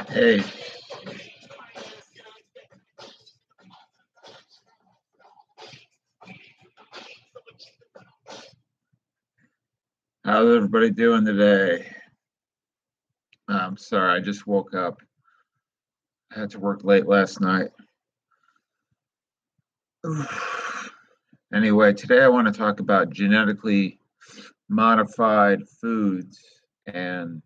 Hey, how's everybody doing today? I'm sorry, I just woke up. I had to work late last night. Anyway, today I want to talk about genetically modified foods and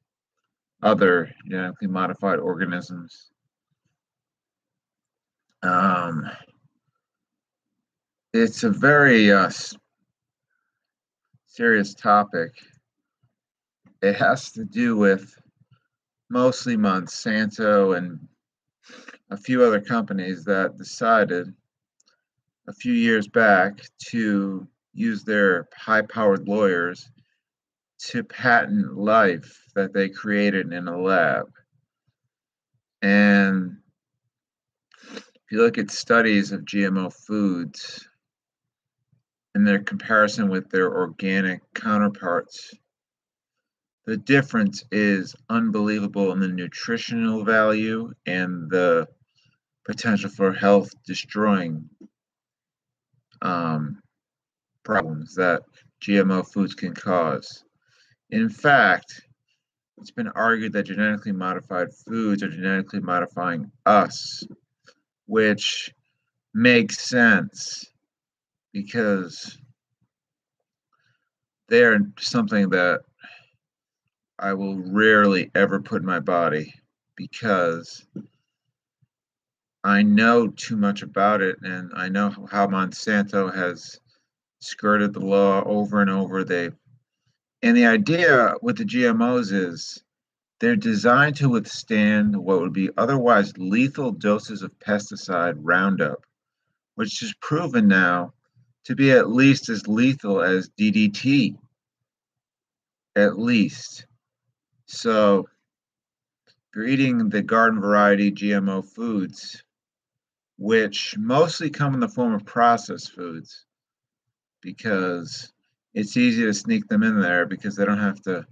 other genetically modified organisms. Um, it's a very serious topic. It has to do with mostly Monsanto and a few other companies that decided a few years back to use their high-powered lawyers to patent life that they created in a lab. And if you look at studies of GMO foods and their comparison with their organic counterparts, the difference is unbelievable in the nutritional value and the potential for health destroying problems that GMO foods can cause. In fact, it's been argued that genetically modified foods are genetically modifying us, which makes sense because they're something that I will rarely ever put in my body because I know too much about it, and I know how Monsanto has skirted the law over and over. And the idea with the GMOs is they're designed to withstand what would be otherwise lethal doses of pesticide Roundup, which is proven now to be at least as lethal as DDT, at least. So if you're eating the garden variety GMO foods, which mostly come in the form of processed foods, because it's easy to sneak them in there because they don't have to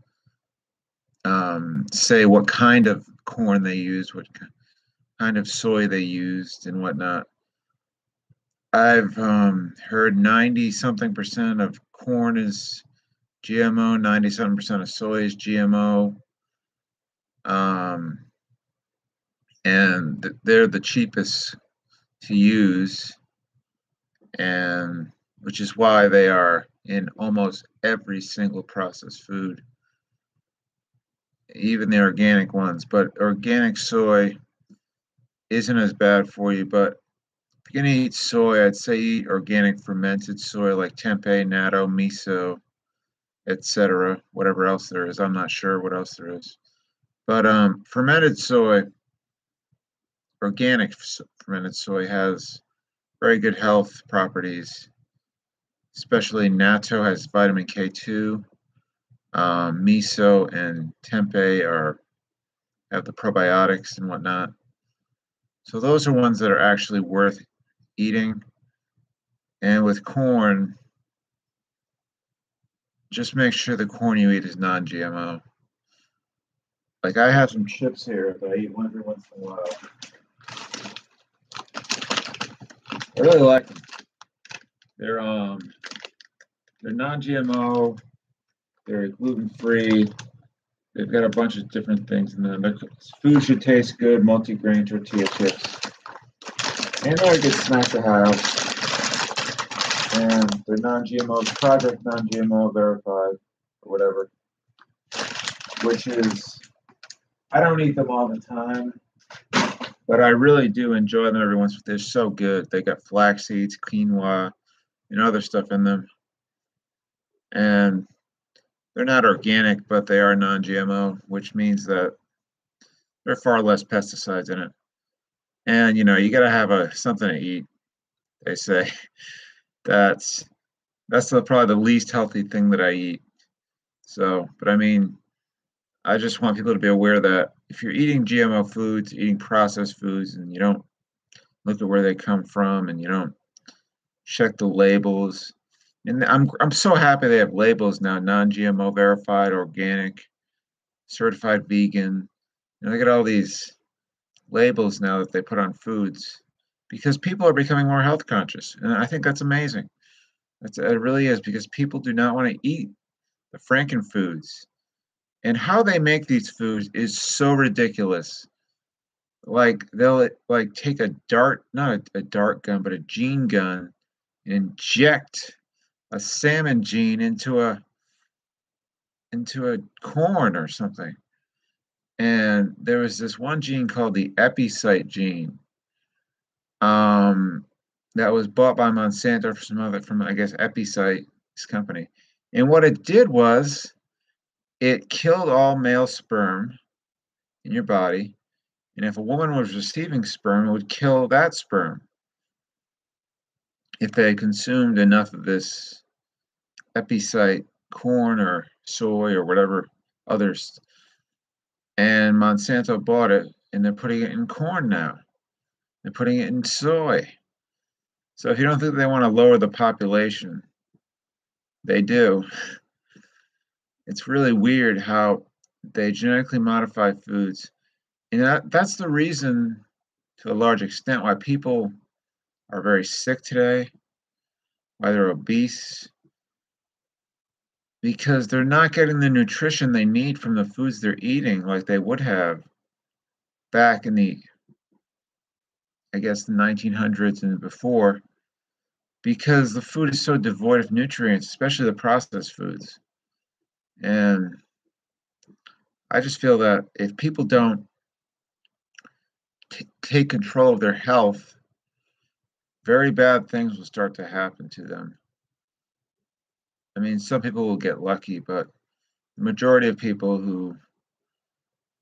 say what kind of corn they use, what kind of soy they used, and whatnot. I've heard 90-something% of corn is GMO, 90-something% of soy is GMO, and they're the cheapest to use, and which is why they are in almost every single processed food, even the organic ones. But organic soy isn't as bad for you, but if you're going to eat soy, I'd say eat organic fermented soy like tempeh, natto, miso, etc. Whatever else there is. I'm not sure what else there is. But fermented soy, organic fermented soy has very good health properties. Especially natto has vitamin K2. Miso and tempeh have the probiotics and whatnot. So those are ones that are actually worth eating. And with corn, just make sure the corn you eat is non-GMO. Like I have some chips here that I eat every once in a while. I really like them. They're non-GMO. They're gluten-free. They've got a bunch of different things in them. The food should taste good, multi-grain tortilla chips. And they're a good snack to have. And they're non-GMO, Project Non-GMO verified, or whatever. Which is, I don't eat them all the time, but I really do enjoy them every once in a while. They're so good. They got flax seeds, quinoa, and other stuff in them. And they're not organic, but they are non-GMO, which means that there are far less pesticides in it. And you got to have something to eat. They say that's probably the least healthy thing that I eat. So, but I mean, I just want people to be aware that if you're eating GMO foods, eating processed foods, and you don't look at where they come from and you don't check the labels, And I'm so happy they have labels now, non-GMO verified, organic, certified vegan. Look at all these labels now that they put on foods because people are becoming more health conscious. And I think that's amazing. It really is because people do not want to eat the Franken foods. And how they make these foods is so ridiculous. Like they'll like take a dart, not a dart gun, but a gene gun, and inject a salmon gene into a corn or something. And there was this one gene called the epicite gene, um, that was bought by Monsanto for some other from I guess Epicite, this company. And what it did was it killed all male sperm in your body. And if a woman was receiving sperm, it would kill that sperm if they consumed enough of this epicite corn or soy or whatever others. And Monsanto bought it and they're putting it in corn now. They're putting it in soy. So if you don't think they want to lower the population, they do. It's really weird how they genetically modify foods. And that's the reason, to a large extent, why people are very sick today, why they're obese, because they're not getting the nutrition they need from the foods they're eating like they would have back in the, I guess, the 1900s and before, because the food is so devoid of nutrients, especially the processed foods. And I just feel that if people don't take control of their health, very bad things will start to happen to them. I mean, some people will get lucky, but the majority of people who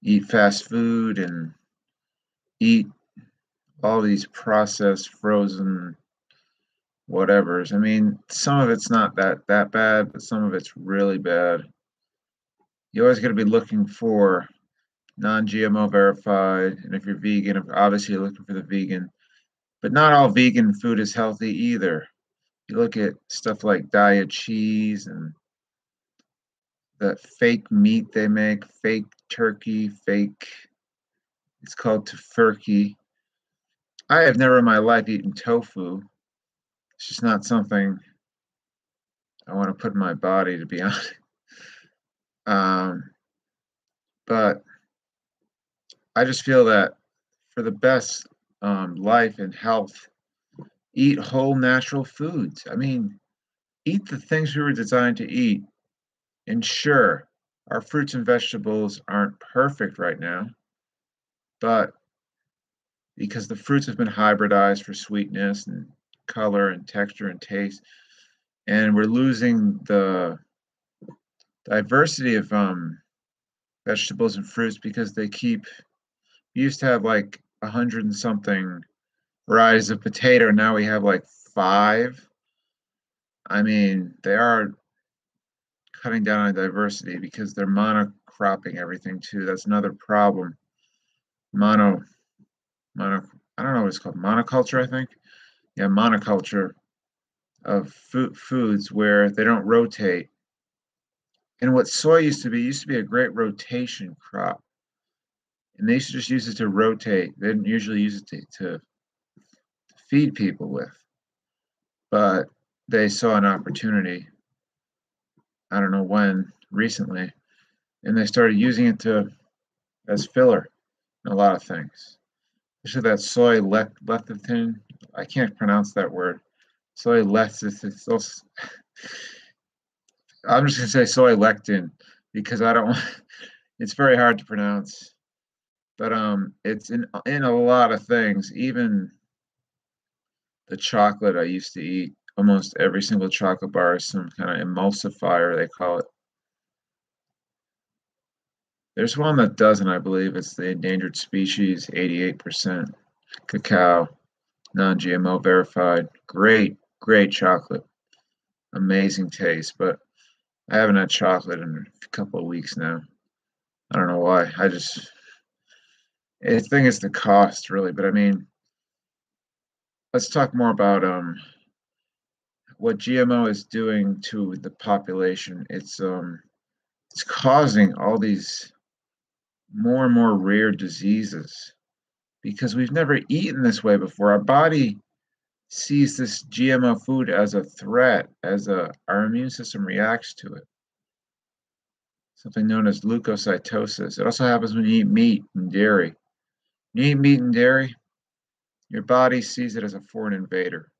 eat fast food and eat all these processed, frozen whatevers. I mean, some of it's not that bad, but some of it's really bad. You always got to be looking for non-GMO verified, and if you're vegan, obviously you're looking for the vegan. But not all vegan food is healthy either. You look at stuff like diet cheese and the fake meat they make, fake turkey, fake. It's called tofurkey. I have never in my life eaten tofu. It's just not something I want to put in my body, to be honest. Um, but I just feel that for the best life and health, eat whole natural foods. I mean, eat the things we were designed to eat. And sure, our fruits and vegetables aren't perfect right now, but because the fruits have been hybridized for sweetness and color and texture and taste, and we're losing the diversity of vegetables and fruits because they keep. We used to have like 100 and something varieties of potato. Now we have like five. I mean, they are cutting down on diversity because they're monocropping everything too. That's another problem. Mono, mono. I don't know what it's called. Monoculture, I think. Yeah, monoculture of foods where they don't rotate. And what soy used to be a great rotation crop. And they used to just use it to rotate. They didn't usually use it to feed people with. But they saw an opportunity, I don't know when, recently, and they started using it to as filler in a lot of things. Especially that soy lecithin. I can't pronounce that word. Soy lecithin. I'm just gonna say soy lectin because I don't. It's very hard to pronounce, but it's in a lot of things. Even the chocolate I used to eat, almost every single chocolate bar is some kind of emulsifier they call it. There's one that doesn't, I believe. It's the endangered species, 88% cacao, non-GMO verified. Great, great chocolate. Amazing taste, but I haven't had chocolate in a couple of weeks now. I don't know why. I think it's the cost really, but I mean, let's talk more about what GMO is doing to the population. It's causing all these more and more rare diseases because we've never eaten this way before. Our body sees this GMO food as a threat, our immune system reacts to it. Something known as leukocytosis. It also happens when you eat meat and dairy. When you eat meat and dairy, your body sees it as a foreign invader.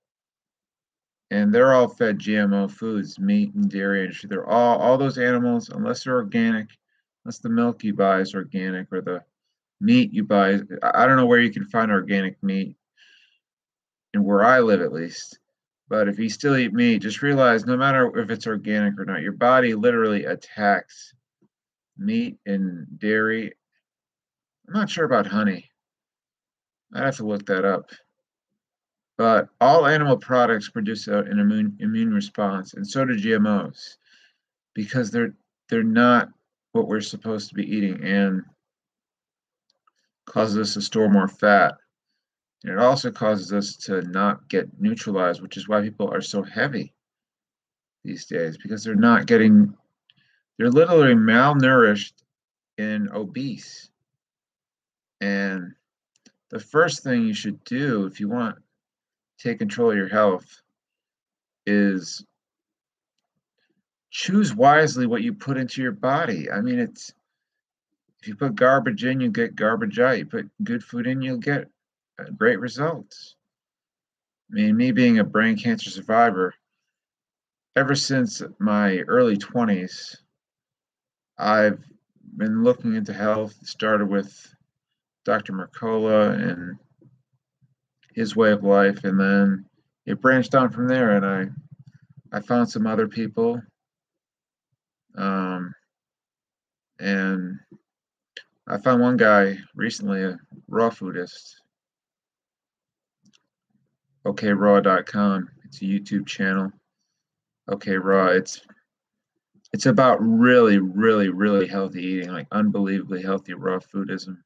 And they're all fed GMO foods, meat and dairy industry. They're all those animals, unless they're organic, unless the milk you buy is organic or the meat you buy. I don't know where you can find organic meat, and where I live at least. But if you still eat meat, just realize no matter if it's organic or not, your body literally attacks meat and dairy. I'm not sure about honey. I'd have to look that up. But all animal products produce an immune response, and so do GMOs, because they're not what we're supposed to be eating, and causes us to store more fat. And it also causes us to not get neutralized, which is why people are so heavy these days, because they're literally malnourished and obese. And the first thing you should do if you want to take control of your health is choose wisely what you put into your body. I mean, if you put garbage in, you get garbage out. You put good food in, you'll get great results. I mean, me being a brain cancer survivor, ever since my early 20s, I've been looking into health. It started with Dr. Mercola and his way of life, and then it branched on from there. And I found some other people, and I found one guy recently, a raw foodist,okraw.com. It's a YouTube channel. Okay Raw. It's about really, really, really healthy eating, like unbelievably healthy raw foodism.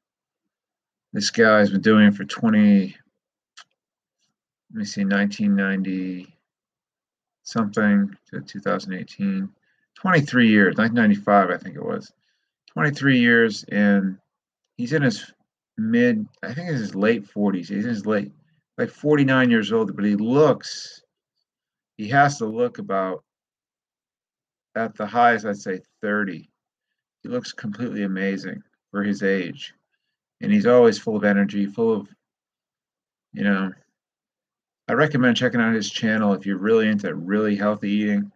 This guy's been doing it for 1990 something to 2018, 23 years, 1995, I think it was. 23 years, and he's in his I think it's his late 40s. He's in his like 49 years old, but he has to look about, at the highest, I'd say 30. He looks completely amazing for his age. And he's always full of energy, full of, you know, I recommend checking out his channel if you're really into really healthy eating.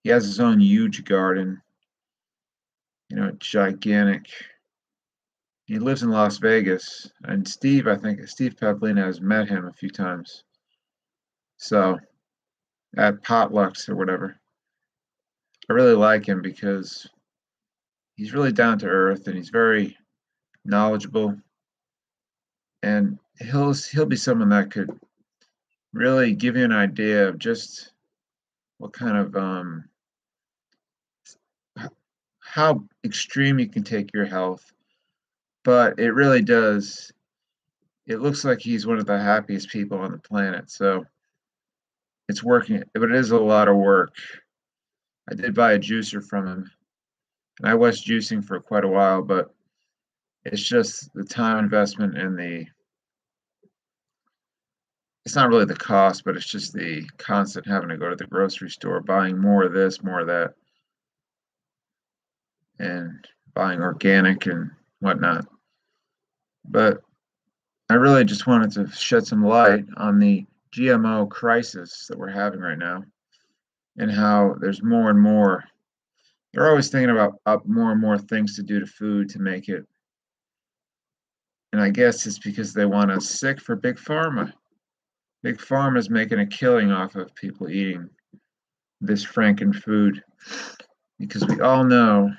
He has his own huge garden, gigantic. He lives in Las Vegas, and I think Steve Pavlina has met him a few times. So at potlucks or whatever. I really like him because he's really down to earth and he's very knowledgeable, and he'll be someone that could really give you an idea of just what kind of how extreme you can take your health. But it really does. It looks like he's one of the happiest people on the planet. So it's working, but it is a lot of work. I did buy a juicer from him, and I was juicing for quite a while, but it's just the time investment and it's not really the cost, but it's just the constant having to go to the grocery store, buying more of this, more of that, and buying organic and whatnot. But I really just wanted to shed some light on the GMO crisis that we're having right now, and how there's more and more. They're always thinking about up more and more things to do to food to make it. And I guess it's because they want us sick for Big Pharma. Big Pharma is making a killing off of people eating this Franken food, because we all know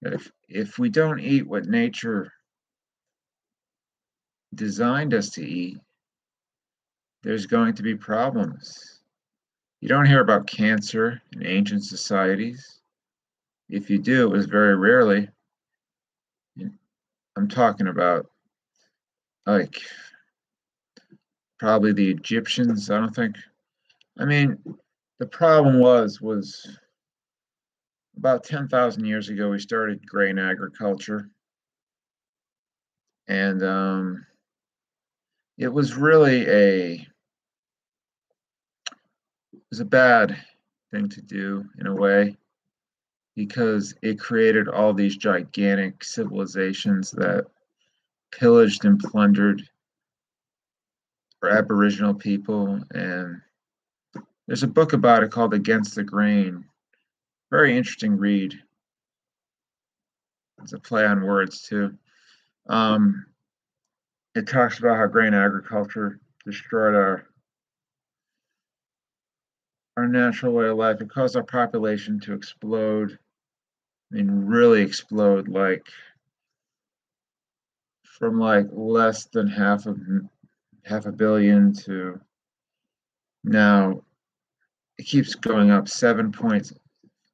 that if we don't eat what nature designed us to eat, there's going to be problems. You don't hear about cancer in ancient societies. If you do, it was very rarely. I'm talking about like probably the Egyptians. I don't think I mean, the problem was about 10,000 years ago, we started grain agriculture, and it was really a bad thing to do in a way because it created all these gigantic civilizations that pillaged and plundered for Aboriginal people. And there's a book about it called Against the Grain. Very interesting read. It's a play on words too. Um, it talks about how grain agriculture destroyed our natural way of life. It caused our population to explode. I mean, really explode, like from like less than half a billion to now it keeps going up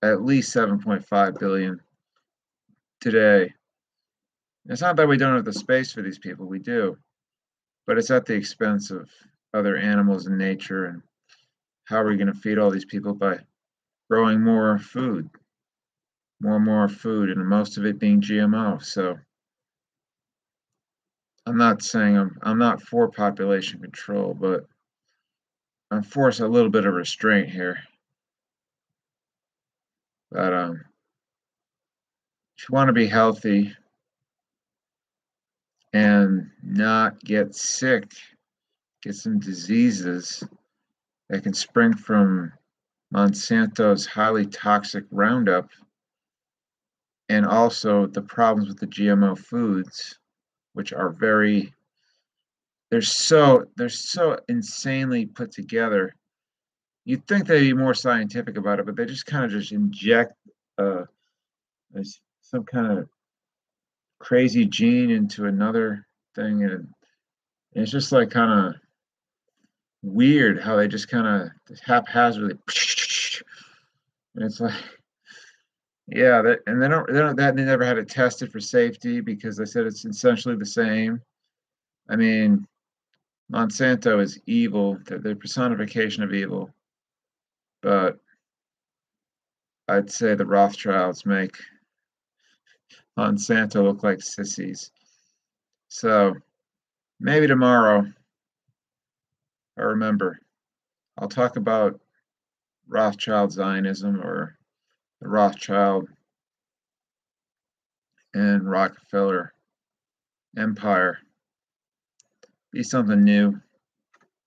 at least 7.5 billion today. It's not that we don't have the space for these people, we do, but it's at the expense of other animals in nature. And how are we going to feed all these people? By growing more and more food, and most of it being GMO. So I'm not saying I'm not for population control, but I'm for a little bit of restraint here. But if you want to be healthy and not get sick, get some diseases that can spring from Monsanto's highly toxic Roundup, and also the problems with the GMO foods, which are they're so insanely put together. You'd think they'd be more scientific about it, but they just kind of just inject uh, some kind of crazy gene into another thing, and it's just like kind of weird how they just kind of haphazardly. And it's like, yeah, and they never had it tested for safety because they said it's essentially the same. I mean, Monsanto is evil; they're the personification of evil. But I'd say the Rothschilds make Monsanto look like sissies. So maybe tomorrow, I remember, I'll talk about Rothschild Zionism or the Rothschild and Rockefeller empire. Be something new,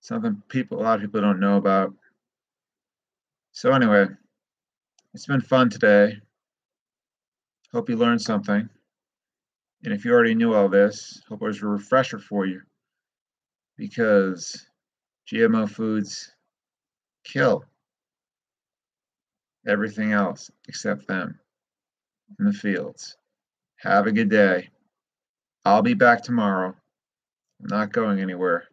something a lot of people don't know about. So anyway, it's been fun today. Hope you learned something. And if you already knew all this, hope it was a refresher for you because GMO foods kill everything else except them in the fields. Have a good day. I'll be back tomorrow. I'm not going anywhere.